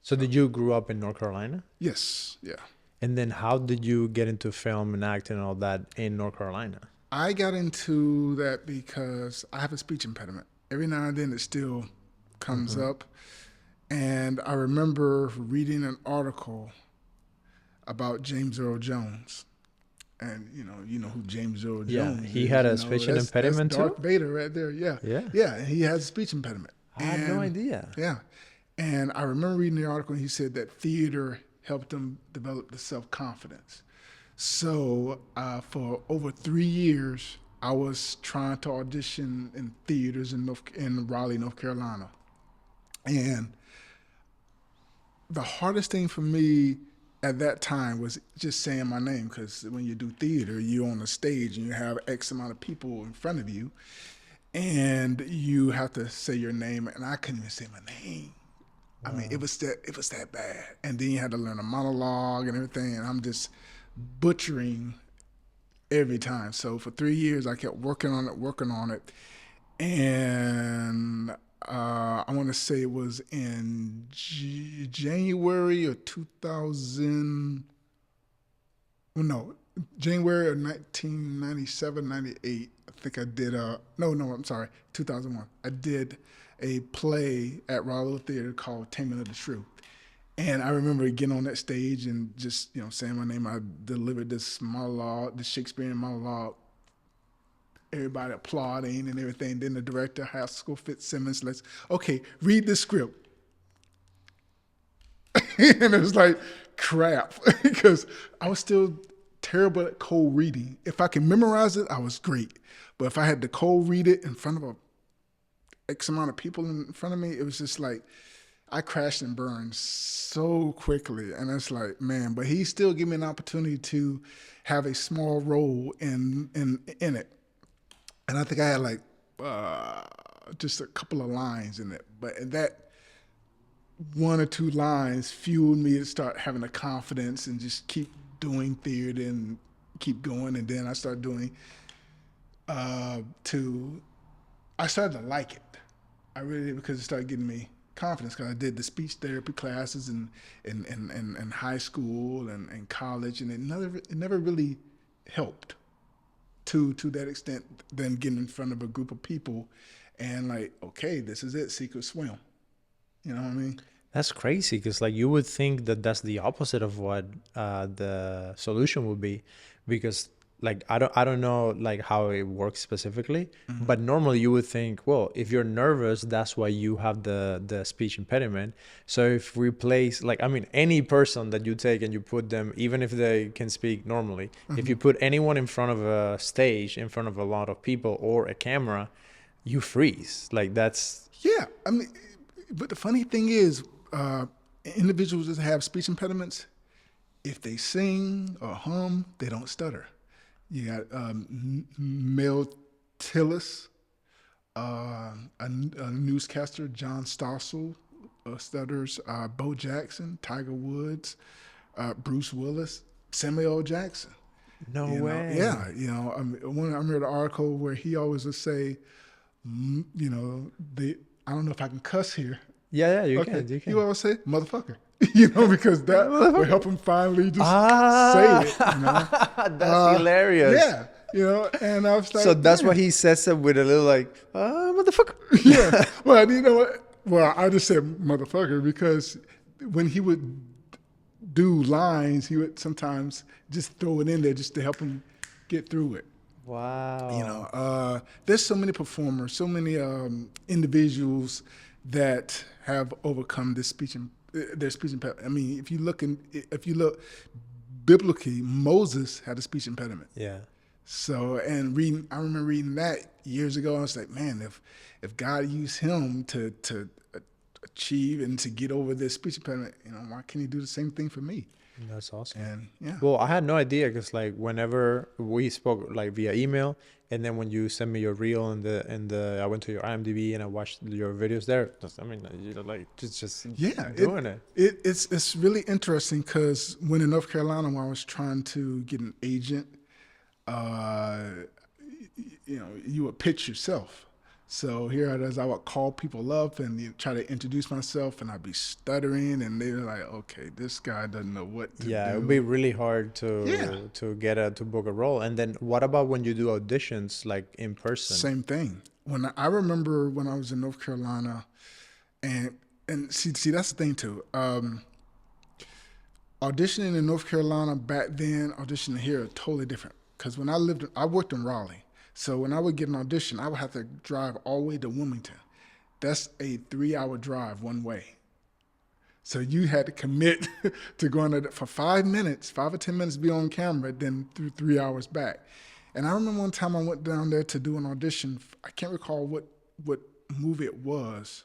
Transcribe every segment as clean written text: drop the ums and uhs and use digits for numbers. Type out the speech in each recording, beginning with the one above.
So did you grew up in North Carolina? Yes, yeah. And then how did you get into film and acting and all that in North Carolina? I got into that because I have a speech impediment. Every now and then it still comes Mm-hmm. up. And I remember reading an article about James Earl Jones. And you know who James Earl Yeah, Jones he is. had You a know speech that's impediment too? Darth Vader right there. Yeah, Yeah. yeah. He has a speech impediment, I had no and idea. yeah, and I remember reading the article. And he said that theater helped him develop the self confidence. So for over 3 years, I was trying to audition in theaters in Raleigh, North Carolina, and the hardest thing for me at that time was just saying my name, because when you do theater, you're on a stage and you have X amount of people in front of you, and you have to say your name, and I couldn't even say my name. I mean, Wow. it was that bad. And then you had to learn a monologue and everything, and I'm just butchering every time. So for 3 years, I kept working on it, and I want to say it was in January of 2000. Well, no, January of 1997, 98. I think I did no, I'm sorry, 2001. I did a play at Raleigh Theater called Taming of the Shrew. And I remember getting on that stage and just, saying my name. I delivered this monologue, this Shakespearean monologue, everybody applauding and everything. Then the director, Haskell Fitzsimmons, okay, read the script. And it was like crap because I was still terrible at cold reading. If I can memorize it, I was great. But if I had to cold read it in front of a X amount of people in front of me, it was just like I crashed and burned so quickly. And it's like, man, but he still gave me an opportunity to have a small role in it. And I think I had like just a couple of lines in it. But that one or two lines fueled me to start having the confidence and just keep doing theater and keep going. And then I started doing to I started to like it. I really did, because it started getting me confidence, because I did the speech therapy classes in high school and college, and it never really helped to that extent. Then getting in front of a group of people and like, okay, this is it, sink or swim. You know what I mean? That's crazy because like you would think that that's the opposite of what the solution would be, because like I don't know like how it works specifically, Mm-hmm. but normally you would think, well, if you're nervous, that's why you have the speech impediment. So if we place like I mean any person that you take and you put them, even if they can speak normally, if Mm-hmm. you put anyone in front of a stage, in front of a lot of people or a camera, you freeze. Like that's Yeah, I mean, but the funny thing is, uh, individuals that have speech impediments, if they sing or hum, they don't stutter. You got Mel Tillis, a newscaster, John Stossel, stutters. Bo Jackson, Tiger Woods, Bruce Willis, Samuel L. Jackson. no Yeah, way. I read an article where he always would say, they. I don't know if I can cuss here. Yeah, yeah, you Okay, can, you he can. always say motherfucker, because that will help him finally just say it. Ah, that's hilarious. Yeah, and I was So like, that's why man, he says it with a little like, motherfucker. yeah. Well, you know what? Well, I just said motherfucker because when he would do lines, he would sometimes just throw it in there just to help him get through it. Wow. There's so many performers, so many individuals that have overcome this their speech impediment. I mean, if you look biblically, Moses had a speech impediment. Yeah. So, and I remember reading that years ago. I was like, man, if God used him to achieve and to get over this speech impediment, why can't He do the same thing for me? That's awesome. And yeah, Well, I had no idea because like whenever we spoke like via email, and then when you sent me your reel and I went to your IMDb and I watched your videos there. I mean, you're like just yeah, doing it. it's really interesting because when in North Carolina, when I was trying to get an agent, uh, you would pitch yourself. So here it is, I would call people up and try to introduce myself, and I'd be stuttering, and they were like, okay, this guy doesn't know what to Yeah, it would do. be really hard Yeah, to get a to book a role. And then what about when you do auditions like in person? same thing. When I remember when I was in North Carolina, and see that's the thing too. Auditioning in North Carolina back then, auditioning here are totally different. Because when I worked in Raleigh. So when I would get an audition, I would have to drive all the way to Wilmington. That's a 3-hour drive one way. So you had to commit to going to for 5 minutes, 5 or 10 minutes, be on camera, then through 3 hours back. And I remember one time I went down there to do an audition. I can't recall what movie it was,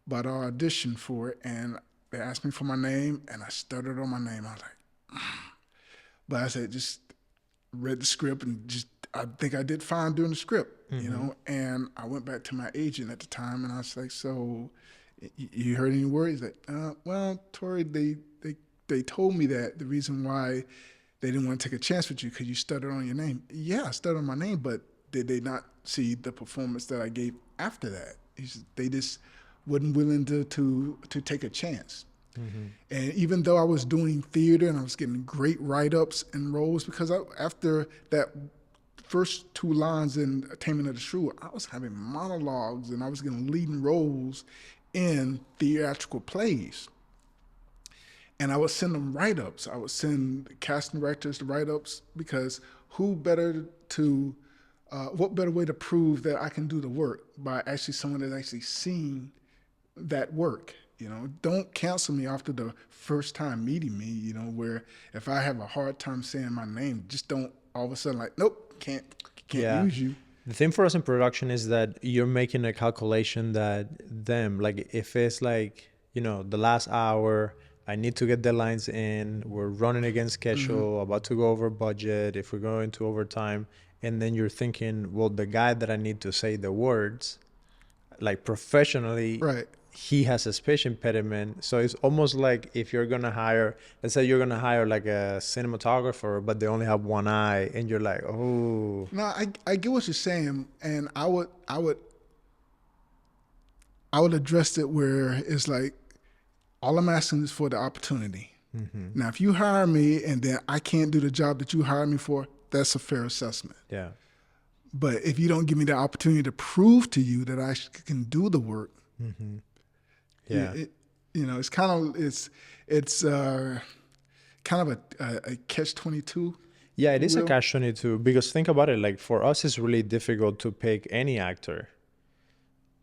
but I auditioned for it, and they asked me for my name, and I stuttered on my name. I was like, but I said, just read the script, and just I think I did fine doing the script, you know. And I went back to my agent at the time, and I was like, so you heard any word? He's like, well, Torrey, they told me that the reason why they didn't want to take a chance with you because you stuttered on your name. Yeah, I stuttered on my name, but did they not see the performance that I gave after that? They just wasn't willing to take a chance. And even though I was doing theater and I was getting great write-ups and roles, because after that first 2 lines in Taming of the Shrew, I was having monologues and I was getting leading roles in theatrical plays. And I would send them write-ups. I would send casting directors the write-ups, because what better way to prove that I can do the work by actually someone that's actually seen that work. You know, don't cancel me after the first time meeting me, you know, where if I have a hard time saying my name, just don't all of a sudden like, nope, can't Yeah. use you. The thing for us in production is that you're making a calculation that them, like if it's like, you know, the last hour, I need to get the lines in, we're running against schedule, about to go over budget, if we're going to overtime, and then you're thinking, well, the guy that I need to say the words, like professionally, Right. he has a speech impediment. So it's almost like if you're gonna hire, let's say you're gonna hire like a cinematographer, but they only have one eye, and you're like, oh, No, I get what you're saying, and I would address it where it's like, all I'm asking is for the opportunity. Now, if you hire me and then I can't do the job that you hired me for, that's a fair assessment. yeah, But if you don't give me the opportunity to prove to you that I can do the work, yeah, you know, it's kind of a catch-22. yeah. It is a Will? catch-22 because think about it. Like for us, it's really difficult to pick any actor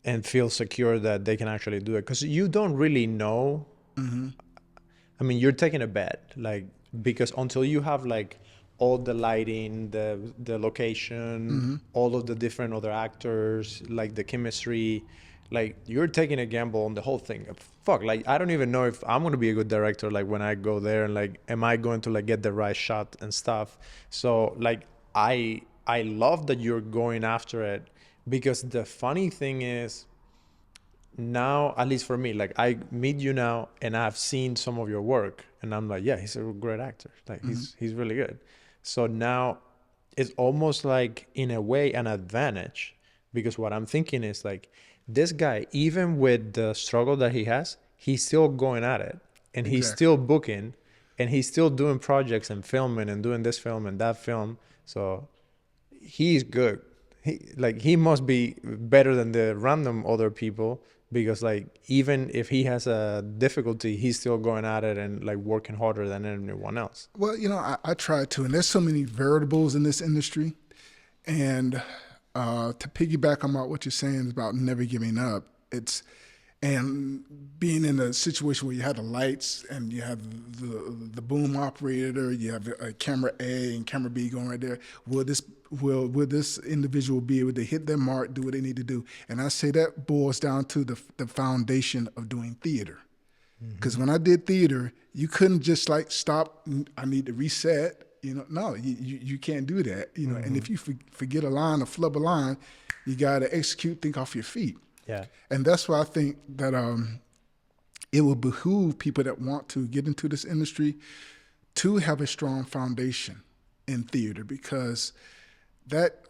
and feel secure that they can actually do it, because you don't really know. I mean, you're taking a bet, like, because until you have like all the lighting, the location, all of the different other actors, like the chemistry, like you're taking a gamble on the whole thing. Fuck, like I don't even know if I'm gonna be a good director. Like when I go there, and like, am I going to like get the right shot and stuff? So like I love that you're going after it, because the funny thing is, now, at least for me, like I meet you now and I've seen some of your work and I'm like, yeah, he's a great actor. Like he's really good. So now it's almost like in a way an advantage, because what I'm thinking is like, this guy, even with the struggle that he has, he's still going at it, and he's Exactly. still booking, and he's still doing projects and filming and doing this film and that film. So he's good. He must be better than the random other people, because like even if he has a difficulty, he's still going at it and like working harder than anyone else. Well, you know, I try to, and there's so many variables in this industry. And to piggyback on what you're saying about never giving up, and being in a situation where you have the lights and you have the boom operator, you have a camera A and camera B going right there. Will this individual be able to hit their mark, do what they need to do? And I say that boils down to the foundation of doing theater. Because when I did theater, you couldn't just like stop. I need to reset. You know, no, you can't do that. You know, and if you forget a line or flub a line, you got to execute, think off your feet. Yeah. And that's why I think that it will behoove people that want to get into this industry to have a strong foundation in theater, because that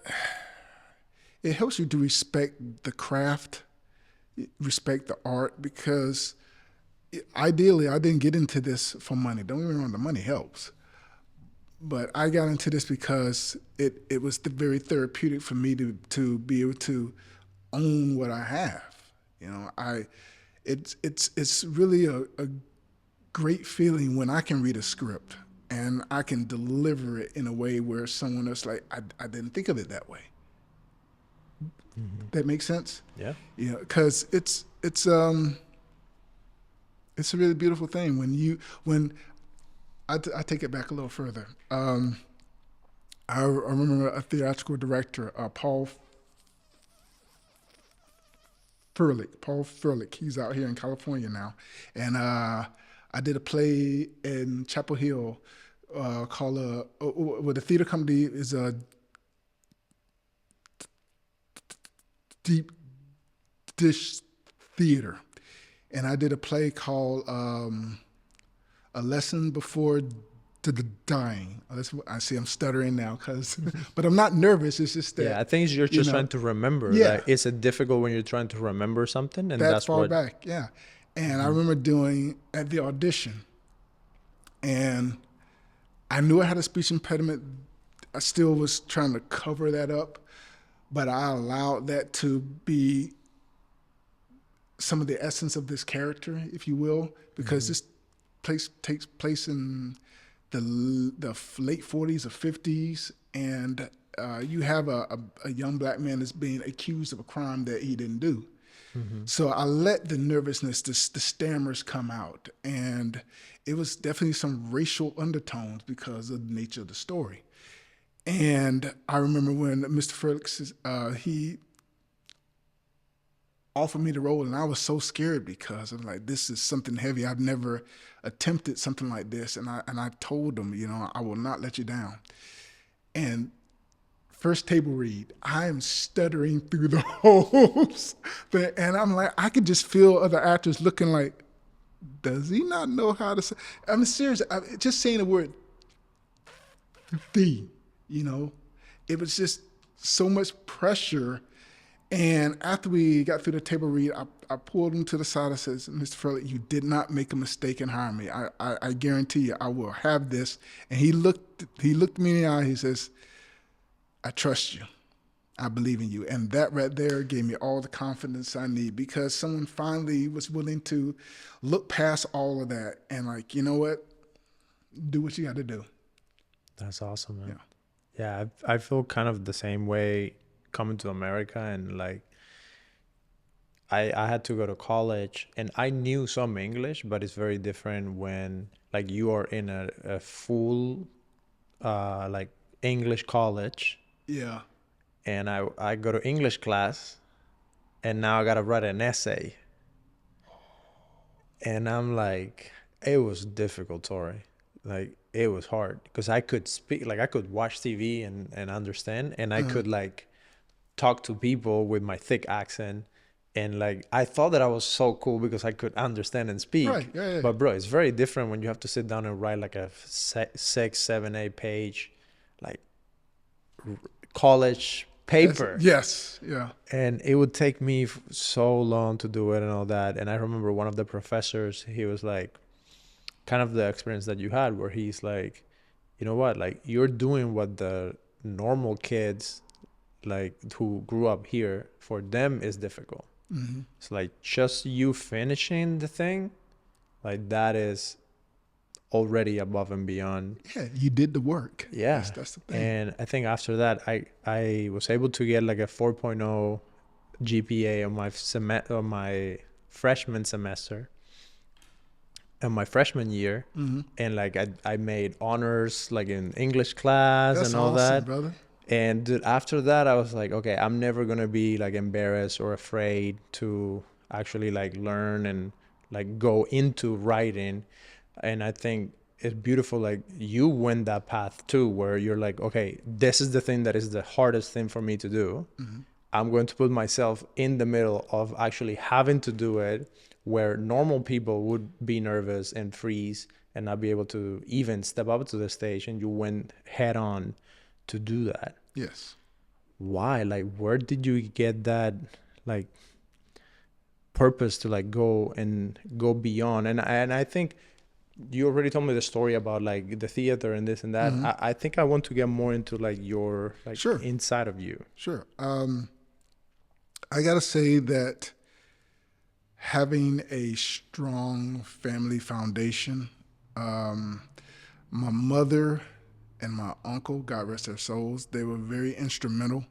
it helps you to respect the craft, respect the art, because ideally, I didn't get into this for money. Don't get me wrong, the money helps. But I got into this because it was very therapeutic for me to be able to own what I have. You know, it's really a great feeling when I can read a script and I can deliver it in a way where someone else like, I didn't think of it that way. That makes sense? Yeah. You know, because it's a really beautiful thing when I take it back a little further. I remember a theatrical director, Paul Furlick. He's out here in California now, and I did a play in Chapel Hill called well, the theater company is a Deep Dish Theater, and I did a play called A Lesson Before the Dying. I see I'm stuttering now, but I'm not nervous. It's just that. Yeah, I think you're just trying to remember. Yeah. Like, it's difficult when you're trying to remember something, and that's far what. back, yeah. And I remember doing at the audition, and I knew I had a speech impediment. I still was trying to cover that up, but I allowed that to be some of the essence of this character, if you will, because this place takes place in the late 40s or 50s, and you have a young black man that's being accused of a crime that he didn't do. So I let the nervousness, the stammers come out, and it was definitely some racial undertones because of the nature of the story. And I remember when Mr. Felix, he offered me the role, and I was so scared because I'm like, this is something heavy. I've never attempted something like this, and I told him, you know, I will not let you down. And first table read, I am stuttering through the holes, and I'm like, I could just feel other actors looking like, does he not know how to say? I'm serious. Just saying the word "the," you know, it was just so much pressure. And after we got through the table read, I pulled him to the side. I says, Mr. Furley, you did not make a mistake in hiring me. I guarantee you, I will have this. And he looked me in the eye. He says, I trust you. I believe in you. And that right there gave me all the confidence I need, because someone finally was willing to look past all of that and like, you know what? Do what you got to do. That's awesome, man. Yeah, I feel kind of the same way coming to America, and like I had to go to college, and I knew some English, but it's very different when like you are in a full like English college. Yeah. And I go to English class, and now I gotta write an essay. And I'm like, it was difficult, Torrey. Like, it was hard because I could speak, like I could watch TV and understand, and I could like talk to people with my thick accent, and like I thought that I was so cool because I could understand and speak. Right. Yeah. But bro, it's very different when you have to sit down and write like a 6, 7, 8 page like college paper. Yes. Yeah. And it would take me so long to do it and all that. And I remember one of the professors, he was like, kind of the experience that you had, where he's like, you know what, like you're doing what the normal kids like who grew up here, for them is difficult. It's like just you finishing the thing, like that is already above and beyond. Yeah, you did the work. Yeah. That's the thing. And I think after that, I was able to get like a 4.0 GPA on my freshman semester and my freshman year. And like I made honors like in English class. That's and all awesome, that. brother. And dude, after that, I was like, okay, I'm never going to be like embarrassed or afraid to actually like learn and like go into writing. And I think it's beautiful. Like you went that path too, where you're like, okay, this is the thing that is the hardest thing for me to do. I'm going to put myself in the middle of actually having to do it, where normal people would be nervous and freeze and not be able to even step up to the stage. And you went head on to do that. Yes. why? Like, where did you get that, like, purpose to like go beyond? And I think you already told me the story about like the theater and this and that. Mm-hmm. I think I want to get more into like your like Sure, inside of you. sure. I gotta say that having a strong family foundation, um, my mother and my uncle, God rest their souls, they were very instrumental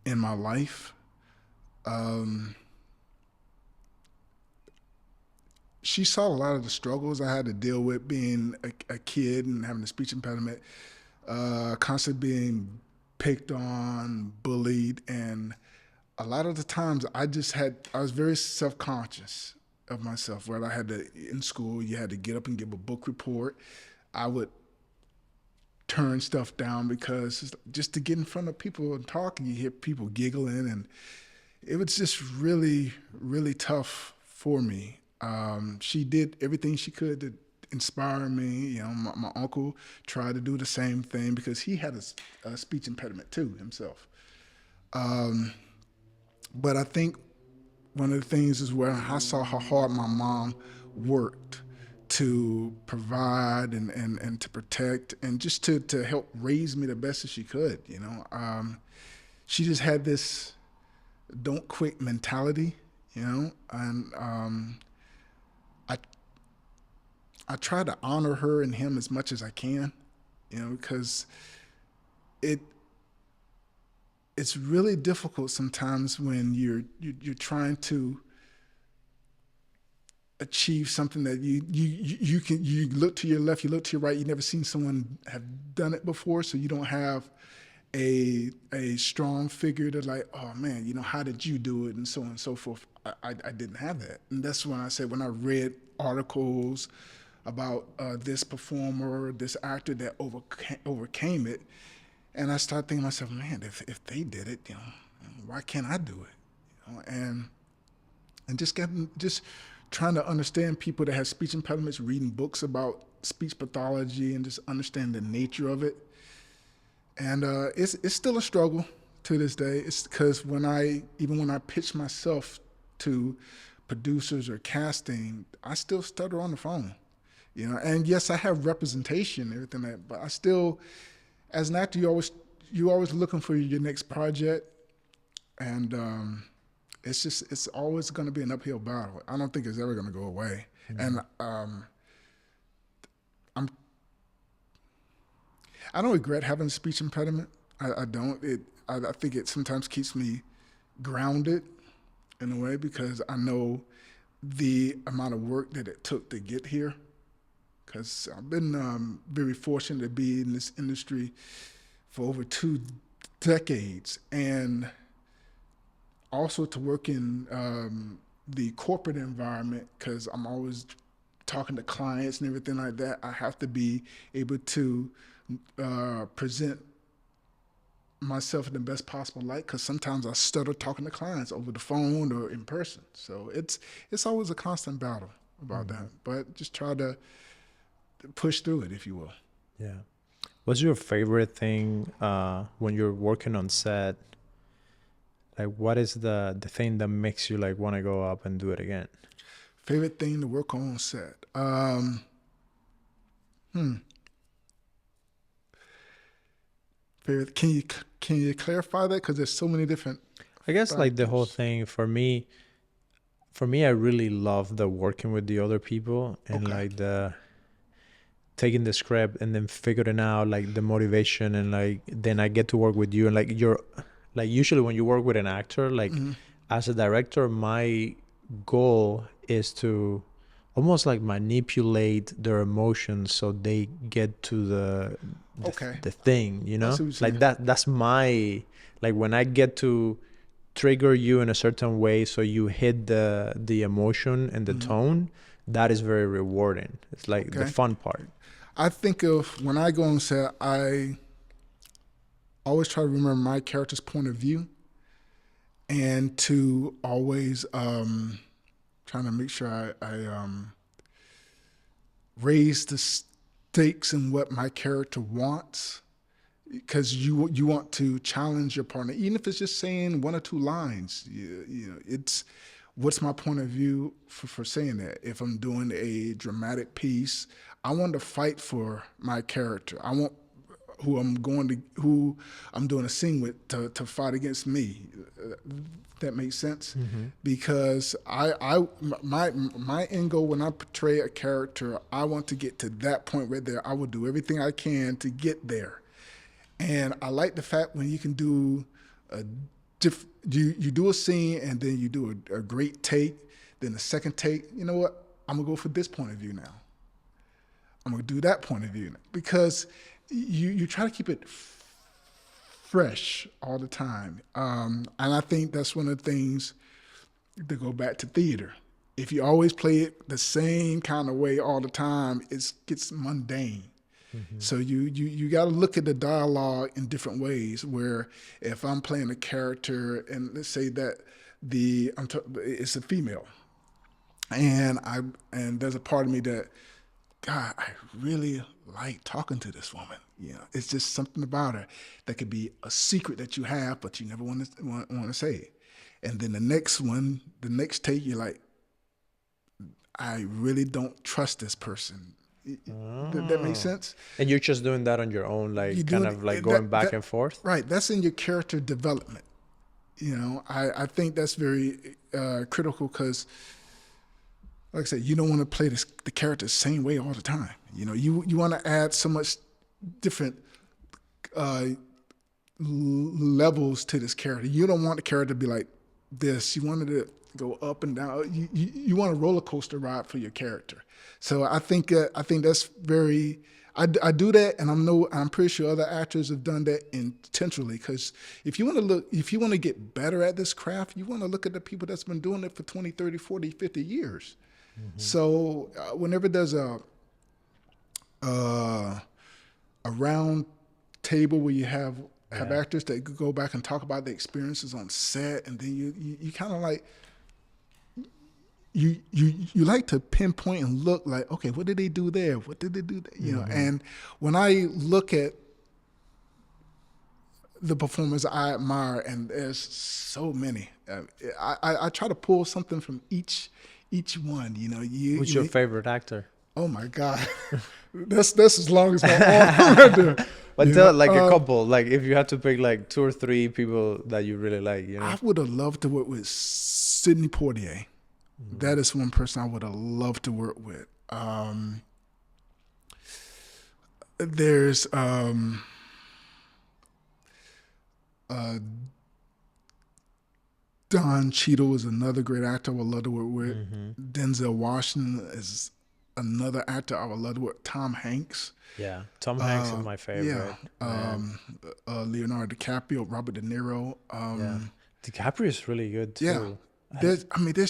in my life. Um, she saw a lot of the struggles I had to deal with being a kid and having a speech impediment, constantly being picked on, bullied, and a lot of the times I was very self-conscious of myself, where I had to, in school, you had to get up and give a book report. I would turn stuff down because just to get in front of people and talk, and you hear people giggling, and it was just really, really tough for me. She did everything she could to inspire me. You know, my uncle tried to do the same thing because he had a speech impediment too himself. But I think one of the things is where I saw how hard my mom worked to provide and to protect and just to help raise me the best as she could, you know. She just had this don't quit mentality, you know, and I I try to honor her and him as much as I can, you know, because it it's really difficult sometimes when you're trying to achieve something that you look to your left, you look to your right, you never seen someone have done it before, so you don't have a strong figure to like, oh man, you know, how did you do it, and so on and so forth. I didn't have that, and that's when I said, when I read articles about this performer, this actor that overcame it, and I started thinking to myself, man, if they did it, you know, why can't I do it? You know, and just trying to understand people that have speech impediments, reading books about speech pathology, and just understand the nature of it. And it's still a struggle to this day. It's because even when I pitch myself to producers or casting, I still stutter on the phone. You know, and yes, I have representation and everything like that, but I still, as an actor, you're always looking for your next project, and it's always going to be an uphill battle. I don't think it's ever going to go away. Mm-hmm. And I'm I don't regret having a speech impediment. I don't. I think it sometimes keeps me grounded in a way, because I know the amount of work that it took to get here. Because I've been very fortunate to be in this industry for over 2 decades, and also to work in the corporate environment, because I'm always talking to clients and everything like that. I have to be able to present myself in the best possible light, because sometimes I stutter talking to clients over the phone or in person. So it's always a constant battle about Mm-hmm. that, but just try to push through it, if you will. Yeah. What's your favorite thing when you're working on set? Like, what is the thing that makes you like want to go up and do it again? Favorite thing to work on set. Favorite. Can you clarify that? Because there's so many different I guess like the whole factors. thing for me, I really love the working with the other people and Okay. like the taking the script and then figuring out like the motivation, and like then I get to work with you, and like you're like usually when you work with an actor, like Hmm. as a director, my goal is to almost like manipulate their emotions so they get to the, Okay. the thing, I see what you're like saying. that's my, like when I get to trigger you in a certain way so you hit the emotion and the Hmm. tone, that is very rewarding. It's like the Okay. fun part. I think of when I go on set, I always try to remember my character's point of view, and to always trying to make sure I raise the stakes in what my character wants. because you want to challenge your partner, even if it's just saying one or two lines. It's what's my point of view for saying that. If I'm doing a dramatic piece, I want to fight for my character. I want who I'm doing a scene with to fight against me. That makes sense, because my end goal when I portray a character, I want to get to that point right there. I will do everything I can to get there. And I like the fact when you can do you do a scene and then you do a great take, then the second take, you know what? I'm gonna go for this point of view now. I'm gonna do that point of view now. Because you try to keep it fresh all the time. And I think that's one of the things to go back to theater. If you always play it the same kind of way all the time, it gets mundane. So you got to look at the dialogue in different ways. Where if I'm playing a character, and let's say that it's a female, and there's a part of me that, God, I really like talking to this woman. It's just something about her that could be a secret that you have, but you never want to say. And then the next take, you're like, I really don't trust this person. That makes sense. And you're just doing that on your own, like kind of like going back and forth. Right. That's in your character development. I think that's very critical, because, like I said, you don't want to play the character the same way all the time. You want to add so much different levels to this character. You don't want the character to be like this. You want it to go up and down. You want a roller coaster ride for your character. So I think that's very. I do that, and I'm pretty sure other actors have done that intentionally. Because if you want to get better at this craft, you want to look at the people that's been doing it for 20, 30, 40, 50 years. So whenever there's a round table where you have actors that go back and talk about the experiences on set, and then you kind of like. You like to pinpoint and look like, okay, what did they do there? What did they do there? And when I look at the performers I admire, and there's so many, I try to pull something from each one. Who's your favorite actor? Oh my God, that's as long as my arm right there. But tell like a couple, like if you had to pick like 2 or 3 people that you really like. I would have loved to work with Sidney Poitier. That is one person I would have loved to work with. There's Don Cheadle is another great actor I would love to work with. Denzel Washington is another actor I would love to work. Tom Hanks. Yeah, Tom Hanks is my favorite. Leonardo DiCaprio, Robert De Niro. DiCaprio is really good too. Yeah. There's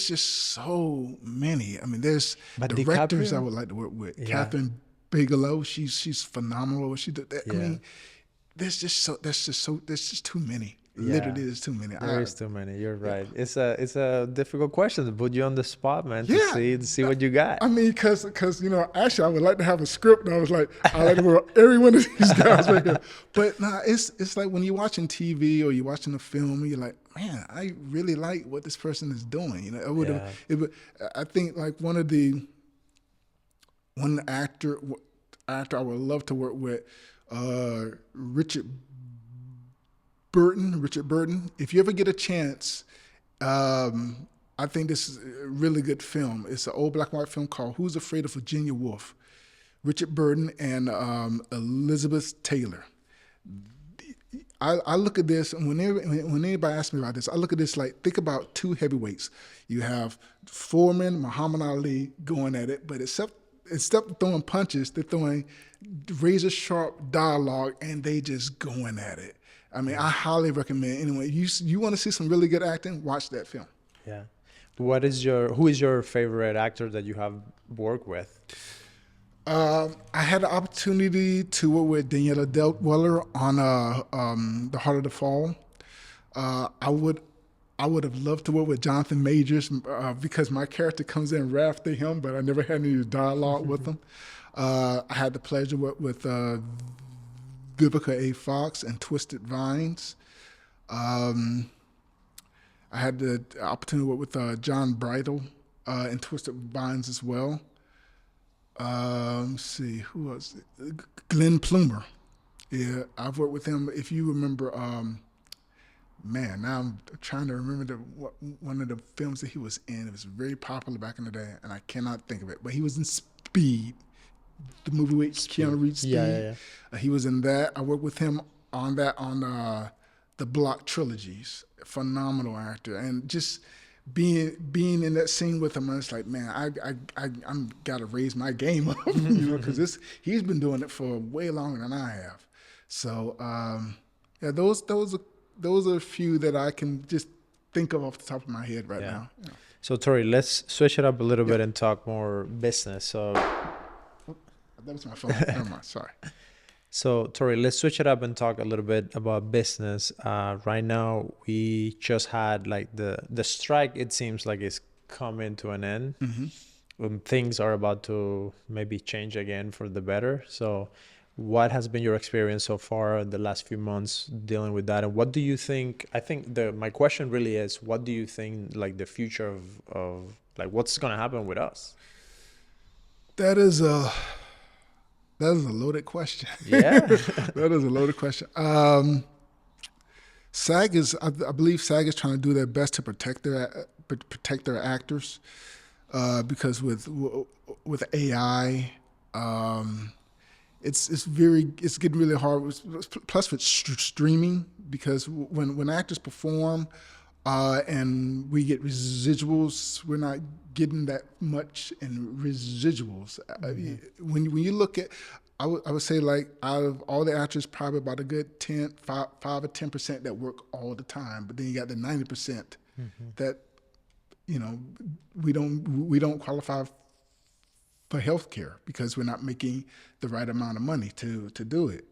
just so many. There's directors I would like to work with. Yeah. Catherine Bigelow, she's phenomenal. What she did that. Yeah. There's just too many. Yeah. Literally, there's too many. There is too many. You're right. It's a difficult question to put you on the spot, man. To see what you got. Because actually, I would like to have a script, and I was like, I like to work with every one of these guys right here. But it's like when you're watching TV or you're watching a film, and you're like, man, I really like what this person is doing. I think like one actor I would love to work with, Richard Burton. If you ever get a chance, I think this is a really good film. It's an old black and white film called Who's Afraid of Virginia Woolf? Richard Burton and Elizabeth Taylor. I look at this, and when anybody asks me about this, I look at this like, think about 2 heavyweights. You have Foreman, Muhammad Ali going at it, but instead of throwing punches, they're throwing razor sharp dialogue, and they just going at it. I highly recommend. Anyway, you want to see some really good acting, watch that film. Yeah. Who is your favorite actor that you have worked with? I had the opportunity to work with Daniela Delweller on The Heart of the Fall. I would have loved to work with Jonathan Majors because my character comes in right after him, but I never had any dialogue with him. I had the pleasure to work with Vivica A. Fox and Twisted Vines. I had the opportunity to work with John Bridle in Twisted Vines as well. Let's see, who else? Glenn Plumer. Yeah, I've worked with him. If you remember, man, now I'm trying to remember one of the films that he was in. It was very popular back in the day, and I cannot think of it. But he was in Speed, the movie with Keanu Reeves. Speed. Yeah. He was in that. I worked with him on that on the Block trilogies. Phenomenal actor, and just being in that scene with him, I was like, man, I'm gotta raise my game up, because he's been doing it for way longer than I have. So yeah, those are a few that I can just think of off the top of my head right now. Yeah. So Torrey, let's switch it up a little bit and talk more business. So that was my phone. Never mind. Sorry. So Torrey, let's switch it up and talk a little bit about business. Right now, we just had like the strike. It seems like it's coming to an end. Things are about to maybe change again for the better. So what has been your experience so far in the last few months dealing with that? And what do you think? I think my question really is, what do you think like the future of like what's going to happen with us? That is a loaded question. Yeah. That is a loaded question. SAG is, I believe SAG is trying to do their best to protect their actors, because with AI, it's getting really hard. Plus with streaming, because when actors perform, and we get residuals, we're not getting that much in residuals. When you look at, I would say, like, out of all the actors, probably about a good 5 or 10% that work all the time. But then you got the 90% that, we don't qualify for health care because we're not making the right amount of money to do it.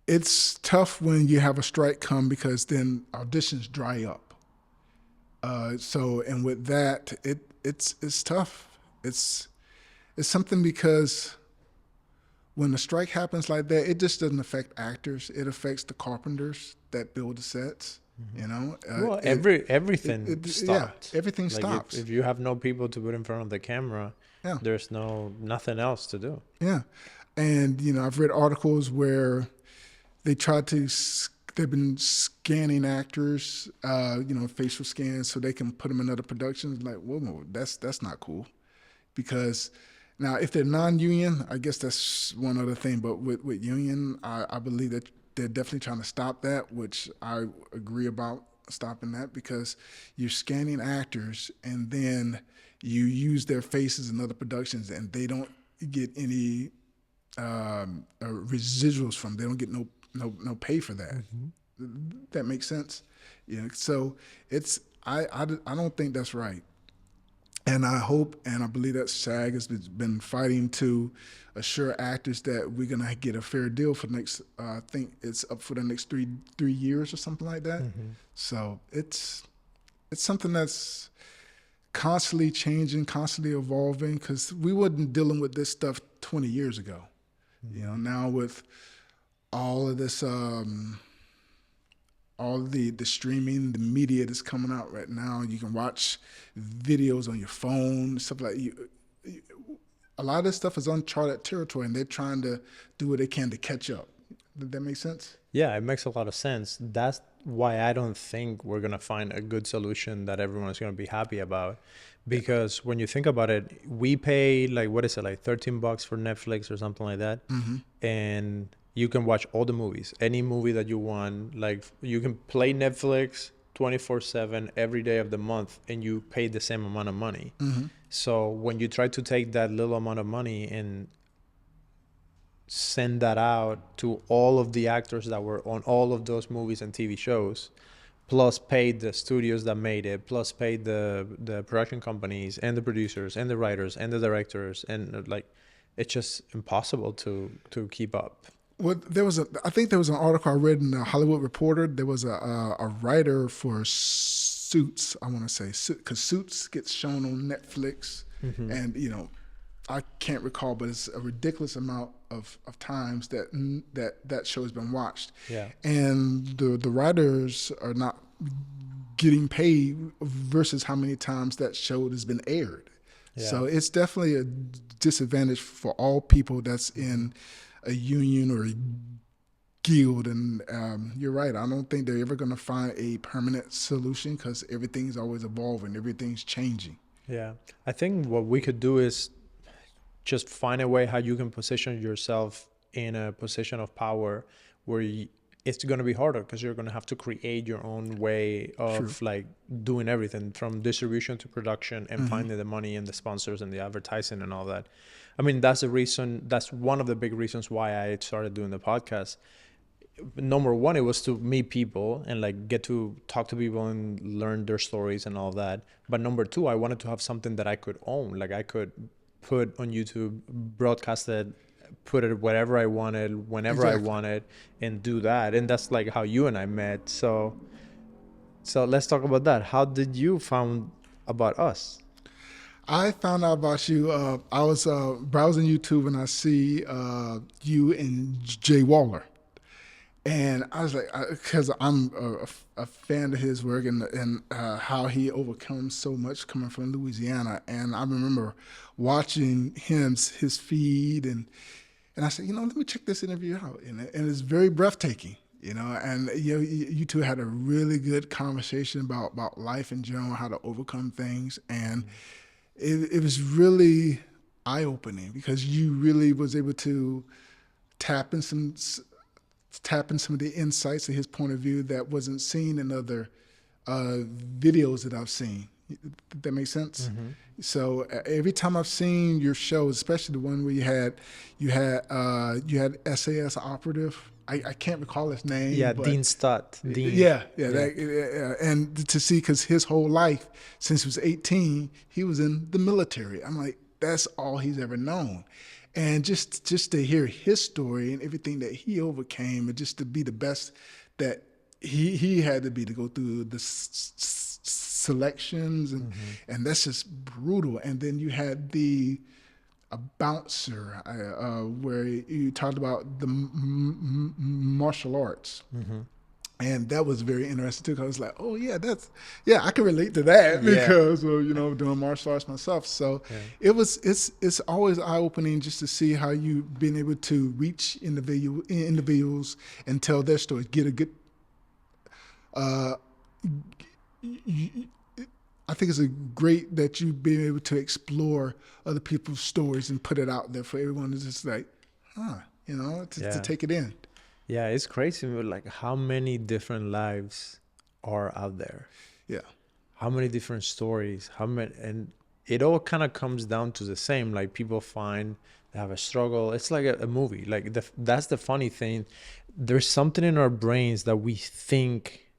It's tough when you have a strike come, because then auditions dry up. And with that, it's tough. It's something, because when a strike happens like that, it just doesn't affect actors. It affects the carpenters that build the sets. Well, everything stopped. Yeah, everything stops. If you have no people to put in front of the camera, there's nothing else to do. Yeah, and I've read articles where they've been scanning actors, facial scans, so they can put them in other productions. Like, whoa, that's not cool. Because now, if they're non-union, I guess that's one other thing. But with union, I believe that they're definitely trying to stop that, which I agree about stopping that, because you're scanning actors and then you use their faces in other productions and they don't get any residuals from them. They don't get no pay for that. That makes sense. So I don't think that's right. And I hope and I believe that SAG has been fighting to assure actors that we're gonna get a fair deal for the next. I think it's up for the next three years or something like that. So it's something that's constantly changing, constantly evolving, because we wasn't dealing with this stuff 20 years ago. Now with all of this, all the streaming, the media that's coming out right now, you can watch videos on your phone, stuff like a lot of this stuff is uncharted territory, and they're trying to do what they can to catch up. Did that make sense? Yeah, it makes a lot of sense. That's why I don't think we're going to find a good solution that everyone is going to be happy about. Because when you think about it, we pay like, what is it, like $13 for Netflix or something like that. And you can watch all the movies, any movie that you want. Like, you can play Netflix 24/7 every day of the month, and you pay the same amount of money. So when you try to take that little amount of money and send that out to all of the actors that were on all of those movies and TV shows, plus pay the studios that made it, plus pay the production companies and the producers and the writers and the directors, and like, it's just impossible to keep up. Well, I think there was an article I read in the Hollywood Reporter. There was a writer for Suits, I want to say, because Suits gets shown on Netflix, and I can't recall, but it's a ridiculous amount of times that show has been watched. Yeah. And the writers are not getting paid versus how many times that show has been aired. Yeah. So it's definitely a disadvantage for all people that's in a union or a guild. And you're right. I don't think they're ever going to find a permanent solution because everything's always evolving. Everything's changing. Yeah. I think what we could do is just find a way how you can position yourself in a position of power where it's going to be harder because you're going to have to create your own way of like doing everything from distribution to production and finding the money and the sponsors and the advertising and all that. I mean, that's one of the big reasons why I started doing the podcast. Number one, it was to meet people and like get to talk to people and learn their stories and all that. But number two, I wanted to have something that I could own. Like I could put on YouTube, broadcast it, put it wherever I wanted, whenever I wanted, and do that. And that's like how you and I met. So let's talk about that. How did you found about us? I found out about you. I was browsing YouTube and I see you and Jay Waller. And I was like, because I'm a fan of his work and how he overcomes so much coming from Louisiana. And I remember watching his feed, and I said, let me check this interview out. And it's very breathtaking, And you two had a really good conversation about life in general, how to overcome things, and it was really eye-opening because you really was able to tap in some of the insights of his point of view that wasn't seen in other videos that I've seen. That makes sense? Mm-hmm. So every time I've seen your shows, especially the one where you had SAS operative. I can't recall his name. Yeah, Dean Stott. Dean. Yeah. And to see, because his whole life, since he was 18, he was in the military. I'm like, that's all he's ever known. And just to hear his story and everything that he overcame, and just to be the best that he had to be to go through the selections, and that's just brutal. And then you had a bouncer where you talked about the martial arts. Mm-hmm. And that was very interesting too, because I was like, oh yeah, I can relate to that because of, doing martial arts myself. So it's always eye-opening just to see how you've been able to reach individuals and tell their stories, get a good, I think it's great that you've been able to explore other people's stories and put it out there for everyone to just like, to take it in. Yeah, it's crazy, like how many different lives are out there. Yeah. How many different stories, and it all kind of comes down to the same, like people find they have a struggle. It's like a movie. Like that's the funny thing. There's something in our brains that we think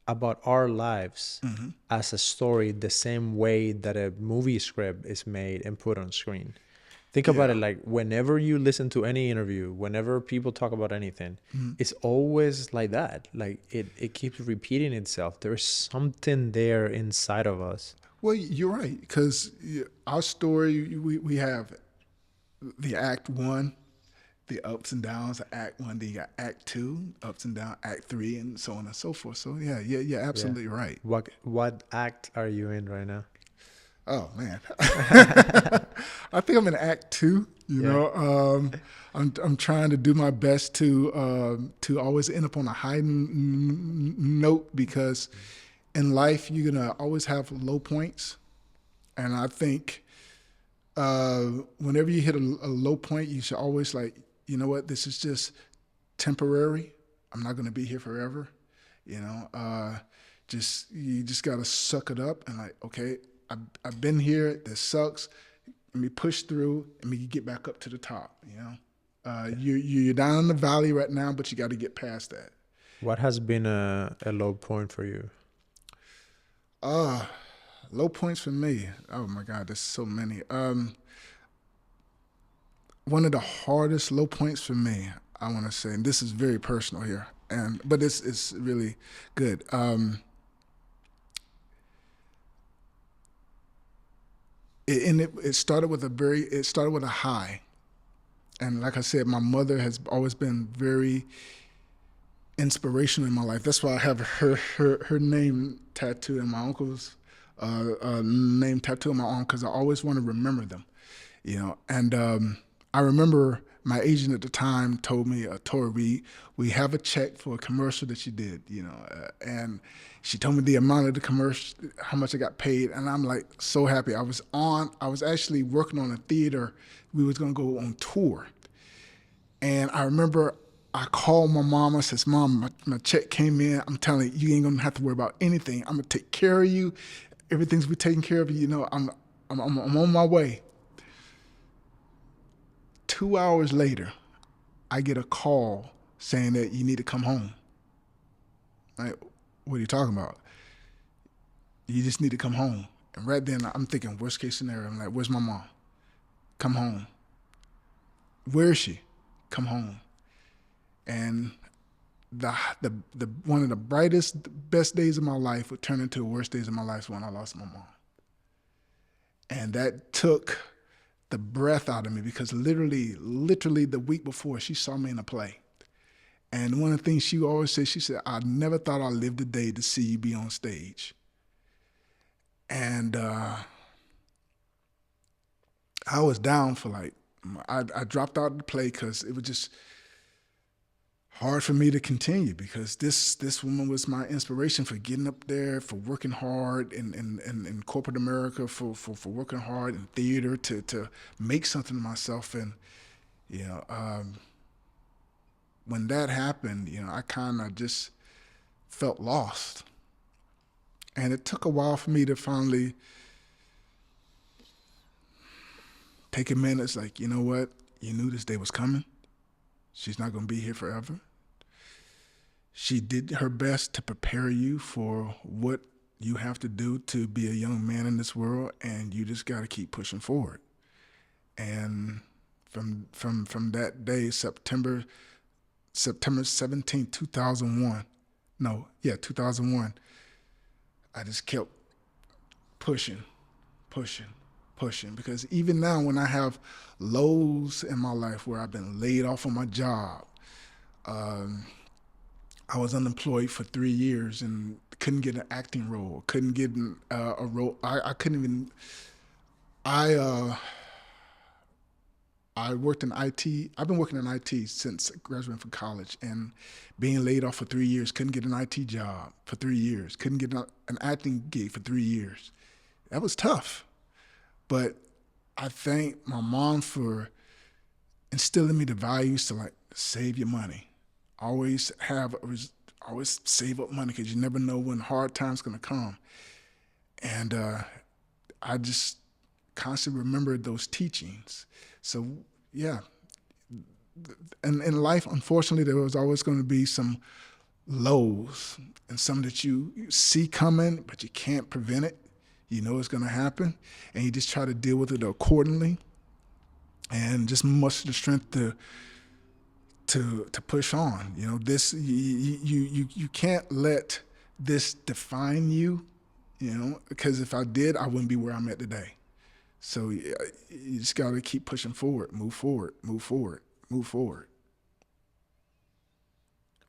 about our lives as a story the same way that a movie script is made and put on screen. Think about it, like whenever you listen to any interview, whenever people talk about anything, it's always like that. Like it keeps repeating itself. There's something there inside of us. Well, you're right, because our story, we have the act one, the ups and downs of act one, then you got act two, ups and downs, act three, and so on and so forth. So you're absolutely right. What act are you in right now? Oh man, I think I'm in act two. I'm trying to do my best to always end up on a high note, because in life you're gonna always have low points, and I think whenever you hit a low point, you should always like, you know what, this is just temporary. I'm not gonna be here forever. You just gotta suck it up and like, okay, I've been here. This sucks. Let me push through and me get back up to the top. You're down in the valley right now, but you got to get past that. What has been a low point for you? Low points for me. Oh my God, there's so many. One of the hardest low points for me, I want to say, and this is very personal here, but it's really good. It started with a high. And like I said, my mother has always been very inspirational in my life. That's why I have her name tattooed and my uncle's name tattooed on my arm, because I always want to remember them, you know. And I remember my agent at the time told me, Torrey, we have a check for a commercial that you did, you know, and she told me the amount of the commercial, how much I got paid, and I'm like so happy. I was actually working on a theater. We was gonna go on tour, and I remember I called my mom. I says, Mom, my check came in. I'm telling you, you ain't gonna have to worry about anything. I'm gonna take care of you. Everything's be taken care of. You know, I'm on my way. 2 hours later, I get a call saying that you need to come home. Like, what are you talking about? You just need to come home. And right then, I'm thinking worst case scenario. I'm like, where's my mom? Come home. Where is she? Come home. And the one of the brightest, best days of my life would turn into the worst days of my life when I lost my mom. And that took the breath out of me, because literally the week before, she saw me in a play. And one of the things she always said, she said, I never thought I'd live the day to see you be on stage. And I was down for like, I dropped out of the play because it was just hard for me to continue, because this woman was my inspiration for getting up there, for working hard in corporate America, for working hard in theater to make something of myself. And, you know, when that happened, you know, I kind of just felt lost. And it took a while for me to finally take a minute. It's like, you know what? You knew this day was coming. She's not going to be here forever. She did her best to prepare you for what you have to do to be a young man in this world, and you just got to keep pushing forward. And from that day, September 17, 2001, 2001, I just kept pushing, because even now when I have lows in my life where I've been laid off on my job, I was unemployed for 3 years and couldn't get an acting role, couldn't get a role. I couldn't even, I worked in IT. I've been working in IT since graduating from college, and being laid off for 3 years, couldn't get an IT job for 3 years, couldn't get an acting gig for 3 years. That was tough. But I thank my mom for instilling me the values to, like, save your money. Always save up money, because you never know when hard times gonna come. And I just constantly remembered those teachings. So yeah, and in life, unfortunately, there was always going to be some lows, and some that you see coming, but you can't prevent it. You know it's going to happen, and you just try to deal with it accordingly, and just muster the strength to push on. You know, this you can't let this define you. You know, because if I did, I wouldn't be where I'm at today. So you just got to keep pushing forward, move forward, move forward, move forward.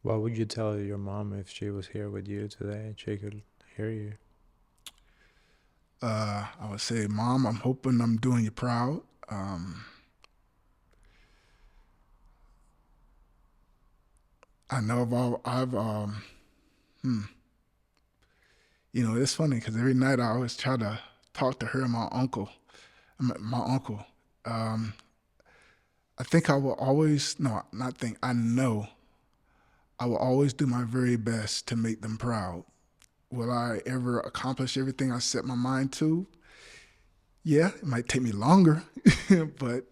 What would you tell your mom if she was here with you today and she could hear you? I would say, Mom, I'm hoping I'm doing you proud. I know you know, it's funny because every night I always try to talk to her and my uncle. My uncle. I think I will always, no, not think, I know I will always do my very best to make them proud. Will I ever accomplish everything I set my mind to? Yeah, it might take me longer, but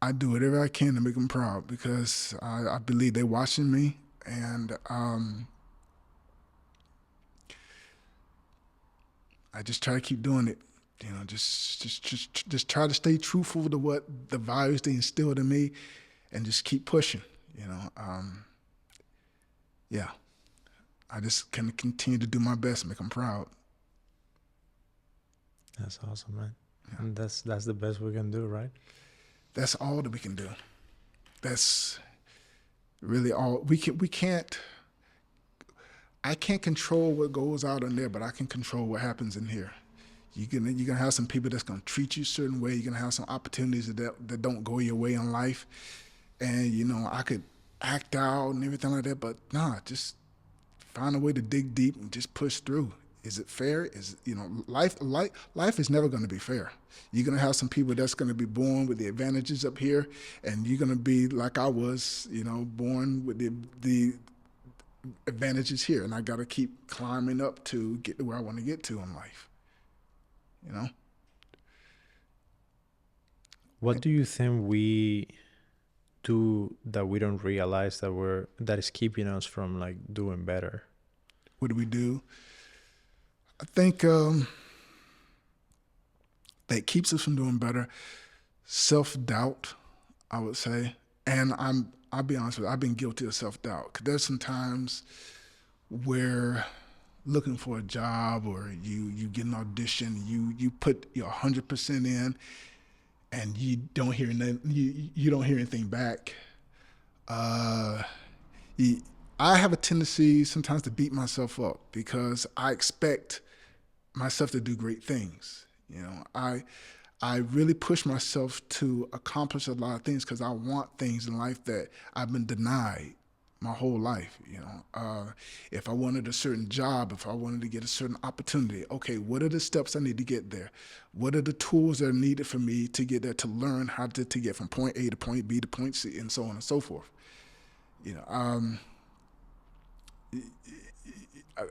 I do whatever I can to make them proud, because I believe they're watching me, and I just try to keep doing it. You know, just try to stay truthful to what the values they instilled in me, and just keep pushing. You know, yeah, I just can continue to do my best, make them proud. That's awesome, man. Yeah. And that's the best we can do, right? That's all that we can do. That's really all we can't. I can't control what goes out in there, but I can control what happens in here. You're gonna have some people that's gonna treat you a certain way. You're gonna have some opportunities that don't go your way in life, and I could act out and everything like that, but nah, just find a way to dig deep and just push through. Is it fair? Life is never going to be fair. You're going to have some people that's going to be born with the advantages up here, and you're going to be like I was, born with the advantages here, and I got to keep climbing up to get to where I want to get to in life. What do you think we do that we don't realize that is keeping us from like doing better? What do we do? I think that keeps us from doing better. Self-doubt, I would say. And I'll be honest with you, I've been guilty of self-doubt. Because there's some times where looking for a job or you get an audition, you put your 100% in, and you don't hear anything back. I have a tendency sometimes to beat myself up because I expect myself to do great things. I really push myself to accomplish a lot of things because I want things in life that I've been denied my whole life. If I wanted a certain job, if I wanted to get a certain opportunity, okay, what are the steps I need to get there? What are the tools that are needed for me to get there, to learn how to get from point A to point B to point C, and so on and so forth.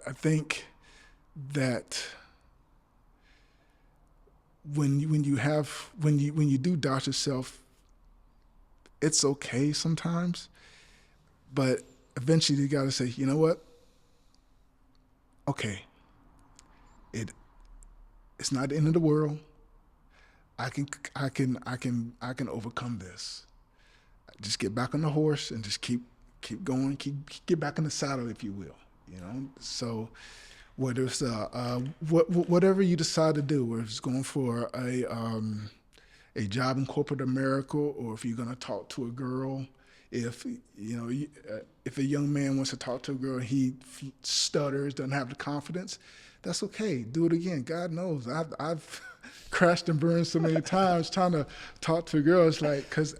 I think that when you do doubt yourself, it's okay sometimes, but eventually you got to say, you know what? Okay, it's not the end of the world. I can overcome this. Just get back on the horse and just keep going. Get back in the saddle, if you will. So whether it's whatever you decide to do, whether it's going for a job in corporate America, or if you're going to talk to a girl, if a young man wants to talk to a girl, he stutters, doesn't have the confidence, that's okay. Do it again. God knows I've crashed and burned so many times trying to talk to a girl. It's like, because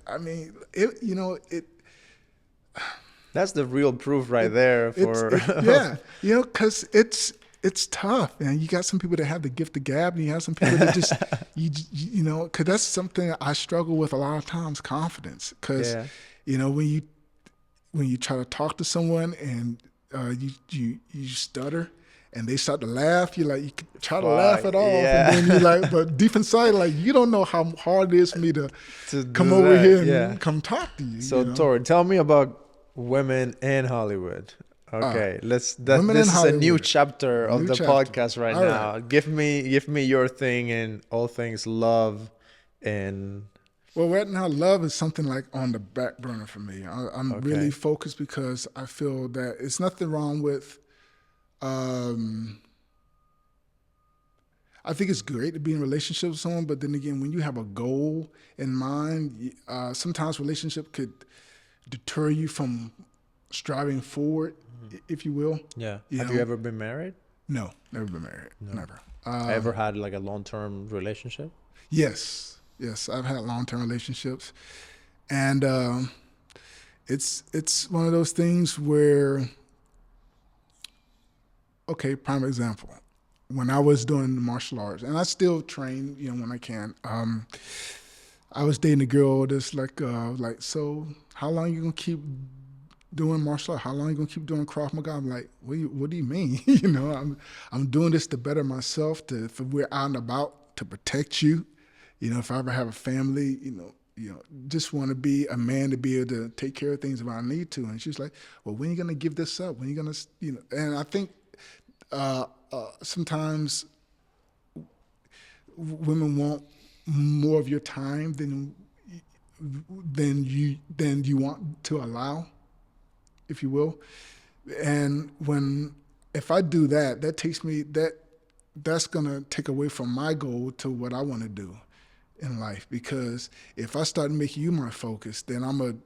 that's the real proof right there. Because it's tough, man. You got some people that have the gift of gab, and you have some people that just because that's something I struggle with a lot of times, confidence. Because when you try to talk to someone and you stutter and they start to laugh, you try to laugh it off, and then but deep inside, you don't know how hard it is for me to come over here and come talk to you. So, Torrey, tell me about women in Hollywood. Okay, this is a new chapter of the podcast right now. Right. Give me your thing and all things love and. Well, right now, love is something like on the back burner for me. I'm really focused because I feel that it's nothing wrong with. I think it's great to be in a relationship with someone, but then again, when you have a goal in mind, sometimes relationship could deter you from striving forward, if you will. Yeah. Have you ever been married? No, never been married. No. Never. Ever had like a long-term relationship? Yes, I've had long-term relationships, and it's one of those things where, okay, prime example, when I was doing martial arts, and I still train, when I can. I was dating a girl that's so how long you gonna keep doing martial art? How long you gonna keep doing Krav Maga? I'm like, what do you mean? I'm doing this to better myself, if we're out and about, to protect you. If I ever have a family, just want to be a man to be able to take care of things if I need to. And she's like, well, when are you gonna give this up? When are you gonna, and I think sometimes women want more of your time than you want to allow, if you will. And if I do that takes me, that that's gonna take away from my goal to what I want to do in life. Because if I start making you my focus, then I'm gonna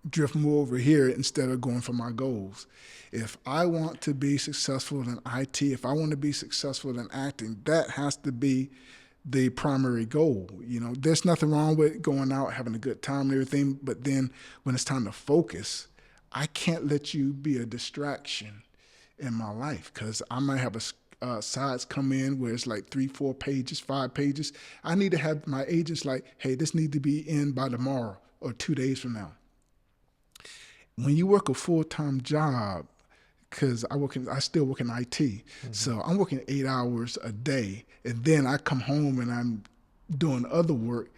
drift more over here instead of going for my goals. If I want to be successful in IT, if I want to be successful in acting, that has to be the primary goal. You know, there's nothing wrong with going out, having a good time and everything, but then when it's time to focus, I can't let you be a distraction in my life, because I might have sides come in where it's like 3, 4 pages, 5 pages. I need to have my agents like, hey, this need to be in by tomorrow or 2 days from now. When you work a full-time job, because I still work in IT, so I'm working 8 hours a day, and then I come home and I'm doing other work.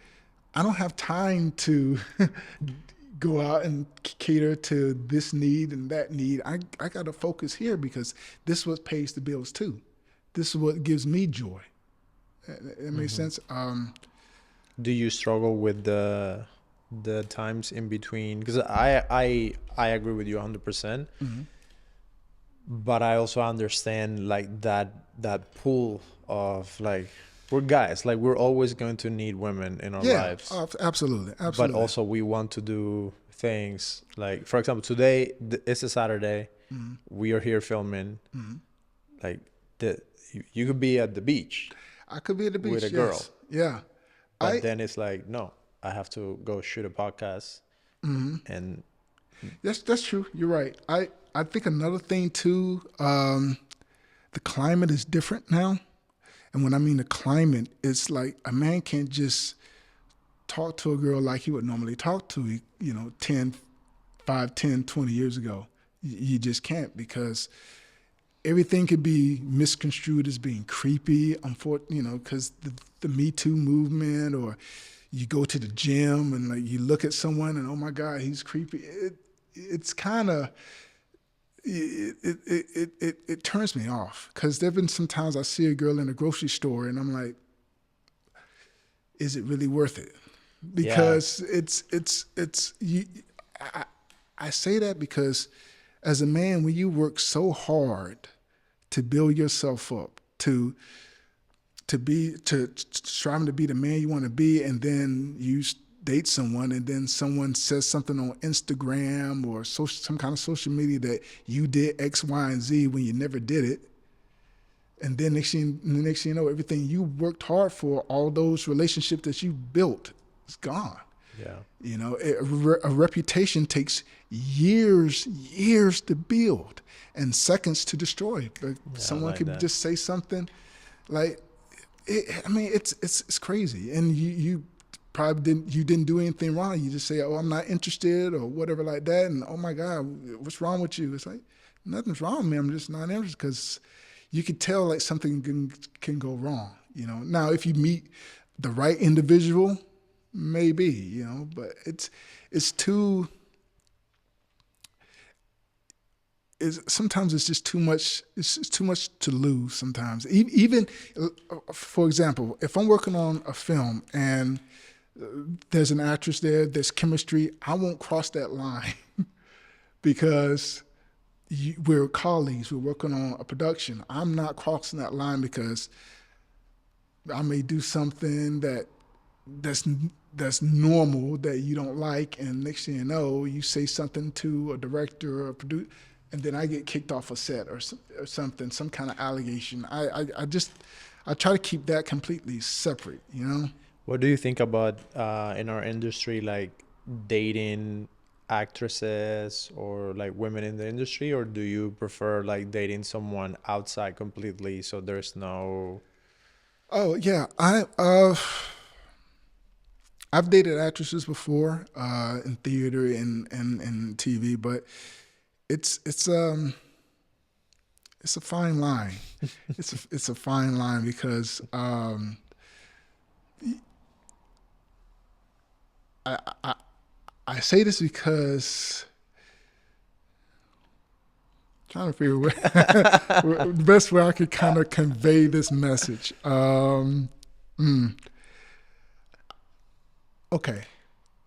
I don't have time to go out and cater to this need and that need. I got to focus here, because this is what pays the bills too. This is what gives me joy. It makes sense. Do you struggle with the times in between? Because I agree with you 100%. But I also understand like that pull of like, we're guys, like we're always going to need women in our lives. Absolutely. But also we want to do things like, for example, today it's a Saturday. We are here filming. Like you could be at the beach. I could be at the beach with a girl. Yeah. But then it's like, no, I have to go shoot a podcast. And that's true. You're right. I think another thing too, the climate is different now. And when I mean the climate, it's like a man can't just talk to a girl like he would normally talk to, 5, 10, 20 years ago. You just can't, because everything could be misconstrued as being creepy, unfortunately, because the Me Too movement, or you go to the gym and like you look at someone and, oh my God, he's creepy. It's kind of, it turns me off, because there've been some times I see a girl in a grocery store and I'm like, is it really worth it? Because I say that because as a man, when you work so hard to build yourself up, to striving to be the man you want to be, and then you date someone, and then someone says something on Instagram or some kind of social media that you did X, Y, and Z when you never did it. And then next thing you know, everything you worked hard for, all those relationships that you built, is gone. Yeah. A reputation takes years to build and seconds to destroy. But someone like could that. just say something like, it's crazy. And you probably didn't do anything wrong. You just say, oh, I'm not interested or whatever like that. And oh my God, what's wrong with you? It's like, nothing's wrong with me. I'm just not interested, because you could tell like something can go wrong. Now if you meet the right individual, maybe, but it's too, sometimes it's just too much. It's too much to lose sometimes. Even, for example, if I'm working on a film and there's an actress there's chemistry, I won't cross that line because we're colleagues, we're working on a production. I'm not crossing that line, because I may do something that's normal that you don't like, and next thing you know, you say something to a director or a producer, and then I get kicked off a set or something, some kind of allegation. I try to keep that completely separate, What do you think about in our industry, like dating actresses or like women in the industry, or do you prefer like dating someone outside completely, so there's no? Oh yeah, I've dated actresses before in theater and TV, but it's a fine line. It's a fine line, because I say this because I'm trying to figure the best way I could kind of convey this message. Okay,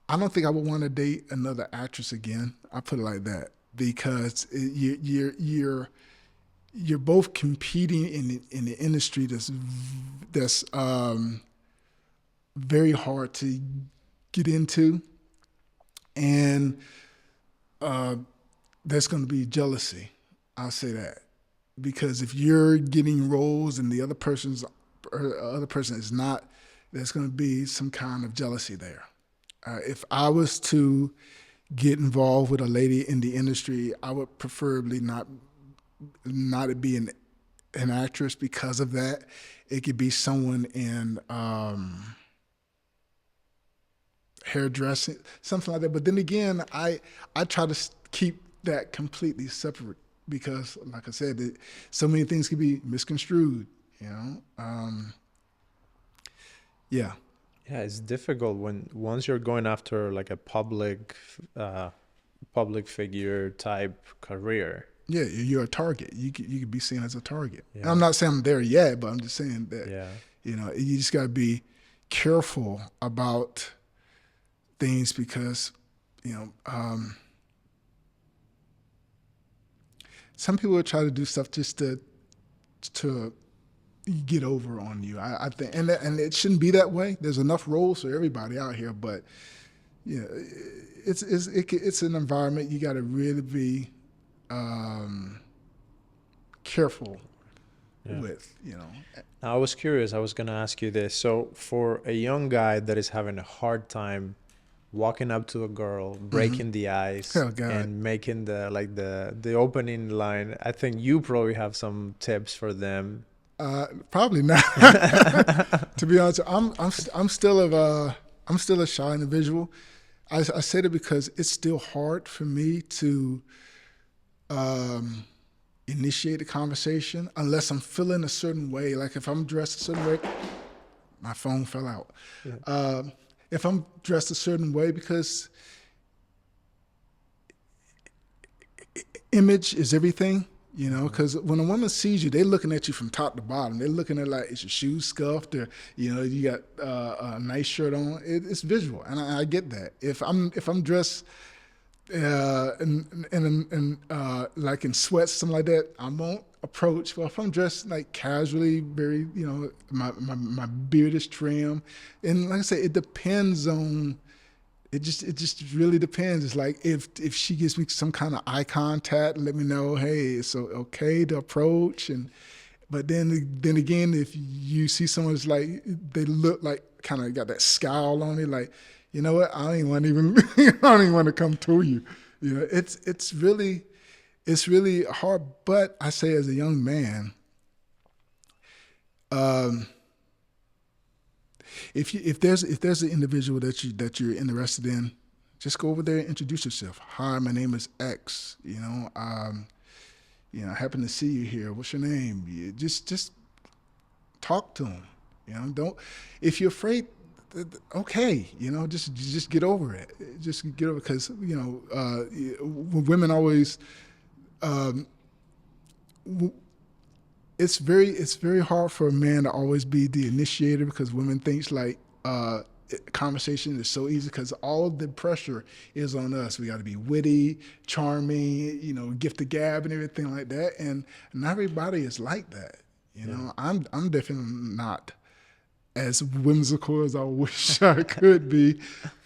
I don't think I would want to date another actress again. I put it like that, because you're both competing in the industry that's very hard to get into, and there's going to be jealousy. I'll say that, because if you're getting roles and the other person is not, there's going to be some kind of jealousy there. If I was to get involved with a lady in the industry, I would preferably not be an actress because of that. It could be someone in hairdressing, something like that. But then again, I try to keep that completely separate because, like I said, so many things can be misconstrued. You know, yeah. Yeah, it's difficult when once you're going after like a public figure type career. Yeah, you're a target. You could be seen as a target. Yeah. And I'm not saying I'm there yet, but I'm just saying that, Yeah. you know, you just got to be careful about things because, you know, some people will try to do stuff just to get over on you. I think, and it shouldn't be that way. There's enough roles for everybody out here, but you know, it's an environment you got to really be careful with. You know. Now, I was curious. I was gonna ask you this. So, for a young guy that is having a hard time walking up to a girl, breaking the ice, and making the opening line, I think you probably have some tips for them. Probably not. To be honest, I'm still a shy individual. I say that because it's still hard for me to initiate a conversation unless I'm feeling a certain way. Like if I'm dressed a certain way, my phone fell out. Yeah. If I'm dressed a certain way, because image is everything. You know, because when a woman sees you, they're looking at you from top to bottom. They're looking at like, is your shoes scuffed, or you know, you got a nice shirt on. It's visual, and I get that. If I'm dressed in like in sweats, something like that, I won't approach. Well, if I'm dressed like casually, very, you know, my beard is trimmed, and like I said, it depends on. It just really depends. It's like if she gives me some kind of eye contact, let me know, hey, it's okay to approach. But then again, if you see someone that's like, they look like kind of got that scowl on it, like, you know what, I don't even want to come to you. You know, it's really hard. But I say as a young man, if there's an individual that you're interested in, just go over there and introduce yourself. Hi, my name is X. You know, I happen to see you here. What's your name? You just talk to them. You know, don't. If you're afraid, okay. You know, just get over it. Just get over it, because you know, women always. It's very hard for a man to always be the initiator, because women thinks like conversation is so easy because all the pressure is on us. We got to be witty, charming, you know, gift the gab and everything like that. And not everybody is like that. You know, I'm definitely not as whimsical as I wish I could be.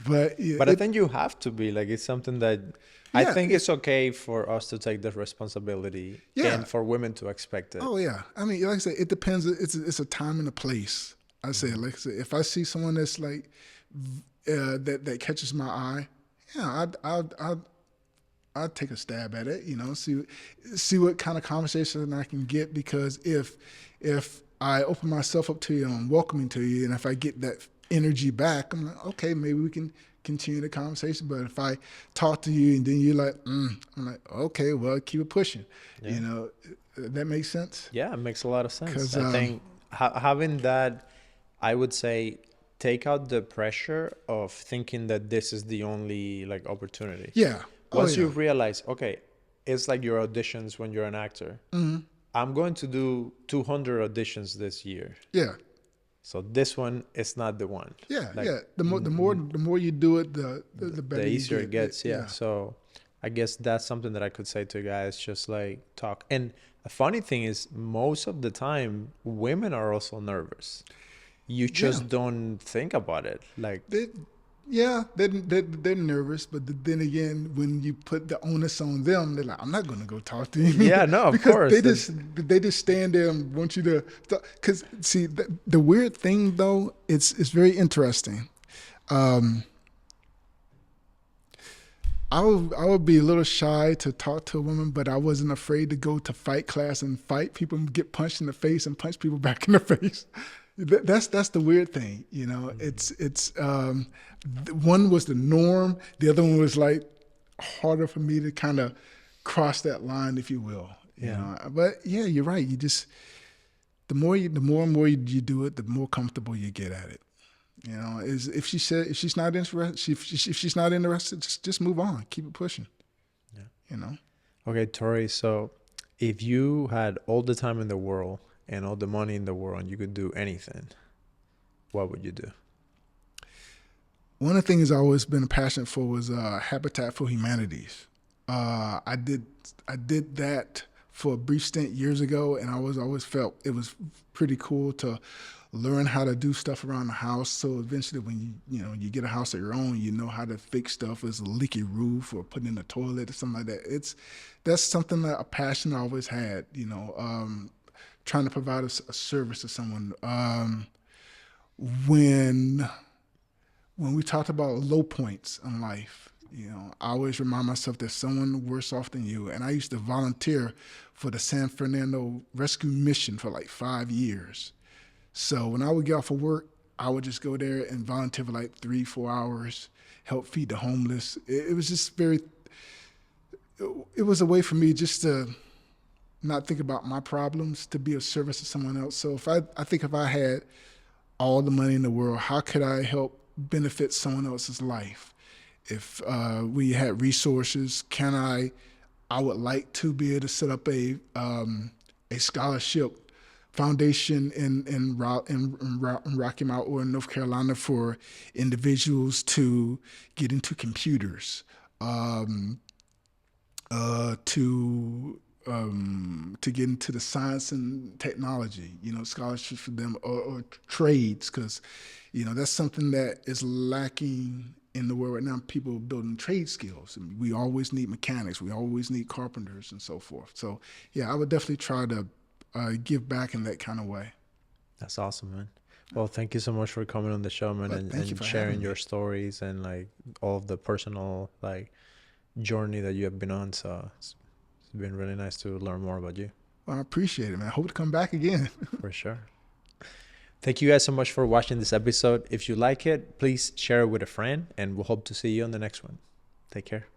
But I think you have to be. Like, it's something that I think it's okay for us to take the responsibility and for women to expect it. Oh, yeah. I mean, like I said, it depends. It's a time and a place. I say, like I said, if I see someone that's like, that catches my eye, yeah, I'd take a stab at it, you know, see what kind of conversation I can get, because if I open myself up to you and I'm welcoming to you, and if I get that energy back, I'm like, okay, maybe we can continue the conversation. But if I talk to you and then you're like, I'm like, okay, well, keep it pushing. You know, that makes sense? Yeah, it makes a lot of sense. I think having that, I would say, take out the pressure of thinking that this is the only like opportunity. Yeah. Once you realize, okay, it's like your auditions when you're an actor. Mm-hmm. I'm going to do 200 auditions this year. Yeah. So this one is not the one. Yeah, like, yeah. The more you do it, the better. The easier it gets. Yeah. So I guess that's something that I could say to guys, just like talk. And a funny thing is, most of the time, women are also nervous. You Yeah. just don't think about it. Like, They, yeah, they're nervous, but then again, when you put the onus on them, they're like, "I'm not going to go talk to him." yeah, no, of because course. they just stand there and want you to. Because see, the weird thing though, it's very interesting. I would be a little shy to talk to a woman, but I wasn't afraid to go to fight class and fight people and get punched in the face and punch people back in the face. That's the weird thing, you know. It's one was the norm, the other one was like harder for me to kind of cross that line, if you will. You know, but yeah, you're right. You just the more and more you do it, the more comfortable you get at it. You know, if she's not interested, if she's not interested, just move on, keep it pushing. Yeah. You know. Okay, Torrey. So, if you had all the time in the world and all the money in the world and you could do anything, what would you do? One of the things I've always been passionate for was Habitat for Humanities. I did that for a brief stint years ago, and I always felt it was pretty cool to learn how to do stuff around the house. So eventually, when you get a house of your own, you know how to fix stuff as a leaky roof or putting in a toilet or something like that. That's something that a passion I always had. You know, trying to provide a service to someone. When we talked about low points in life, you know, I always remind myself there's someone worse off than you. And I used to volunteer for the San Fernando Rescue Mission for like 5 years. So when I would get off of work, I would just go there and volunteer for like 3-4 hours, help feed the homeless. It was just it was a way for me just to not think about my problems, to be of service to someone else. So I think if I had all the money in the world, how could I help benefit someone else's life? If we had resources, I would like to be able to set up a scholarship foundation in Rocky Mount or in North Carolina for individuals to get into computers, to get into the science and technology, you know, scholarships for them, or trades, because, you know, that's something that is lacking in the world right now. People building trade skills. I mean, we always need mechanics. We always need carpenters and so forth. So, yeah, I would definitely try to give back in that kind of way. That's awesome, man. Well, thank you so much for coming on the show, man, and sharing your stories and like all of the personal like journey that you have been on. So it's been really nice to learn more about you. Well, I appreciate it, man. I hope to come back again. For sure. Thank you guys so much for watching this episode. If you like it, please share it with a friend, and we'll hope to see you on the next one. Take care.